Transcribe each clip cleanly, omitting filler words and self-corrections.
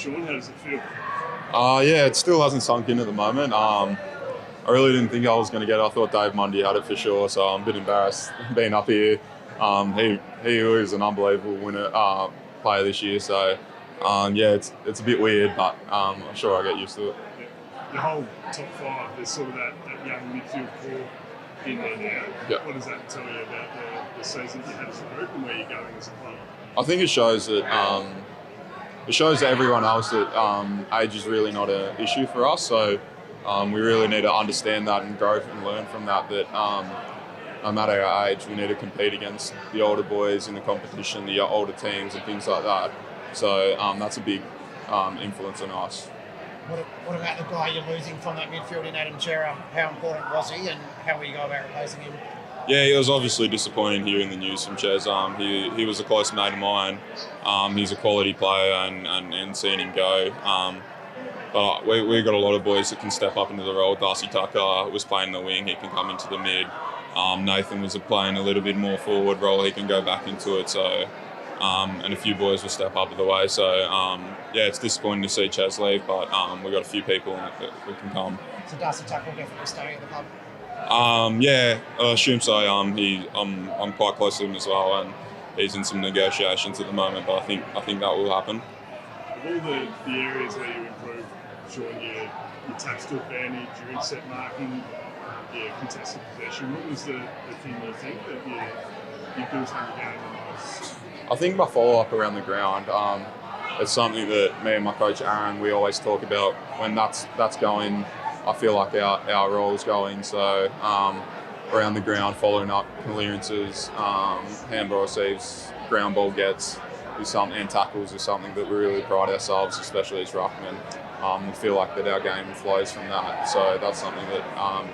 Sean, how does it feel? Yeah, it still hasn't sunk in at the moment. I really didn't think I was going to get it. I thought Dave Mundy had it for sure, so I'm a bit embarrassed being up here. He was an unbelievable player this year, so yeah, it's a bit weird, but I'm sure I'll get used to it. The whole top five, there's sort of that young midfield core in there now. Yeah. What does that tell you about the season you had as a group and where you're going as a club? I think it shows that to everyone else that age is really not an issue for us. So we really need to understand that and grow and learn from that. That no matter our age, we need to compete against the older boys in the competition, the older teams, and things like that. So that's a big influence on us. What about the guy you're losing from that midfield in Adam Chera? How important was he, and how will you go about replacing him? Yeah, he was obviously disappointing hearing the news from Ches. He was a close mate of mine. He's a quality player and seeing him go. But we got a lot of boys that can step up into the role. Darcy Tucker was playing the wing, he can come into the mid. Nathan was playing a little bit more forward role, he can go back into it. So, and a few boys will step up of the way. So, yeah, it's disappointing to see Ches leave, but we've got a few people that can come. So Darcy Tucker will definitely stay at the club? Yeah, I assume so. I'm quite close to him as well, and he's in some negotiations at the moment. But I think that will happen. Of all the areas where you improve, Sean, your taps to advantage, your inset marking, your contested possession. What was the thing you think that you built on your game the most? I think my follow-up around the ground. It's something that me and my coach Aaron, we always talk about. When that's going, I feel like our role's going. So around the ground, following up clearances, handball receives, ground ball gets, and tackles is something that we really pride ourselves, especially as ruckmen. We feel like that our game flows from that. So that's something that I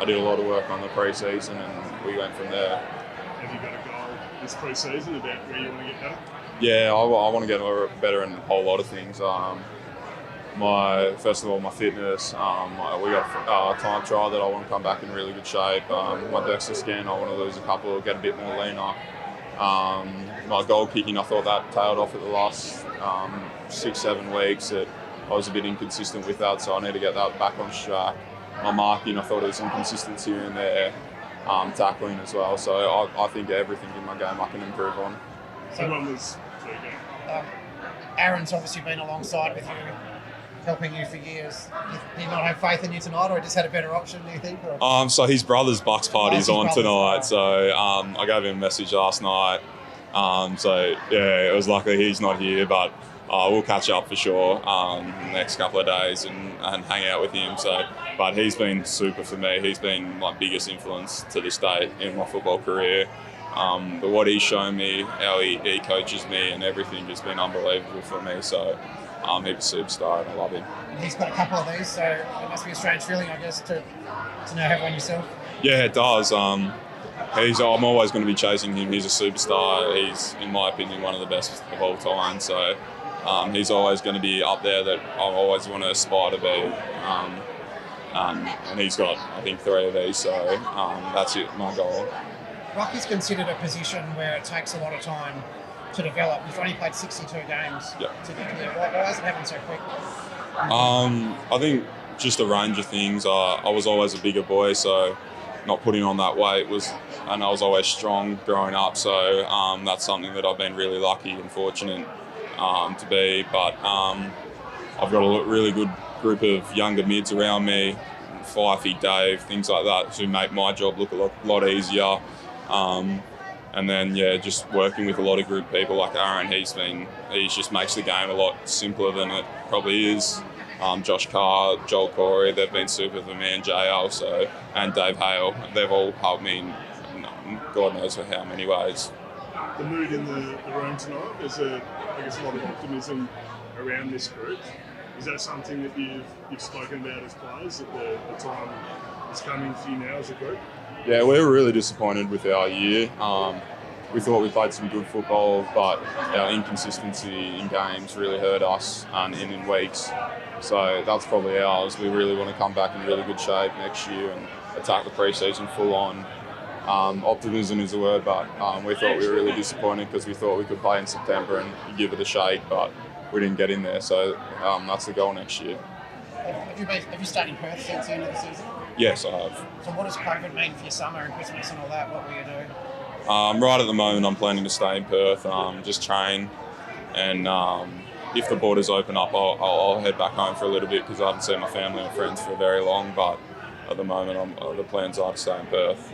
did a lot of work on the pre-season, and we went from there. Have you got a goal this pre-season about where you want to get better? Yeah, I want to get better in a whole lot of things. First of all, my fitness. We got a time trial that I want to come back in really good shape. My DEXA scan, I want to lose a couple, get a bit more leaner. My goal kicking, I thought that tailed off at the last 6-7 weeks. That I was a bit inconsistent with that, so I need to get that back on track. My marking, I thought there was inconsistency here and there. Tackling as well. So I think everything in my game I can improve on. So one was Aaron's obviously been alongside with you, helping you for years. Did he not have faith in you tonight, or he just had a better option, do you think? Or? So his brother's Bucks party's on tonight, right. so I gave him a message last night. So yeah, it was lucky he's not here, but we'll catch up for sure next couple of days and hang out with him. So, but he's been super for me. He's been my biggest influence to this day in my football career. But what he's shown me, how he coaches me and everything has been unbelievable for me. So he's a superstar and I love him. He's got a couple of these, so it must be a strange feeling, I guess, to now have one yourself. Yeah, it does. I'm always going to be chasing him. He's a superstar. He's, in my opinion, one of the best of all time. So he's always going to be up there that I always want to aspire to be. And he's got, I think, 3 of these. So that's it, my goal. Ruck is considered a position where it takes a lot of time to develop. You've only played 62 games to get there. Why has it happened so quick? I think just a range of things. I was always a bigger boy, so not putting on that weight and I was always strong growing up. So that's something that I've been really lucky and fortunate to be. But I've got a really good group of younger mids around me, Fifey, Dave, things like that, who make my job look a lot easier. And then, just working with a lot of good people like Aaron, he just makes the game a lot simpler than it probably is. Josh Carr, Joel Corey, they've been super for me, and JL, and Dave Hale. They've all helped me in God knows for how many ways. The mood in the room tonight, there's a lot of optimism around this group. Is that something that you've spoken about as players, that the time is coming for you now as a group? Yeah, we were really disappointed with our year. We thought we played some good football, but our inconsistency in games really hurt us and in weeks. So that's probably ours. We really want to come back in really good shape next year and attack the pre-season full on. Optimism is the word, but we thought we were really disappointed because we thought we could play in September and give it a shake. But we didn't get in there. So that's the goal next year. Have you stayed in Perth since the end of the season? Yes, I have. So what does COVID mean for your summer and Christmas and all that? What will you do? Right at the moment, I'm planning to stay in Perth, just train, and if the borders open up, I'll head back home for a little bit because I haven't seen my family and friends for very long. But at the moment, the plans are to stay in Perth.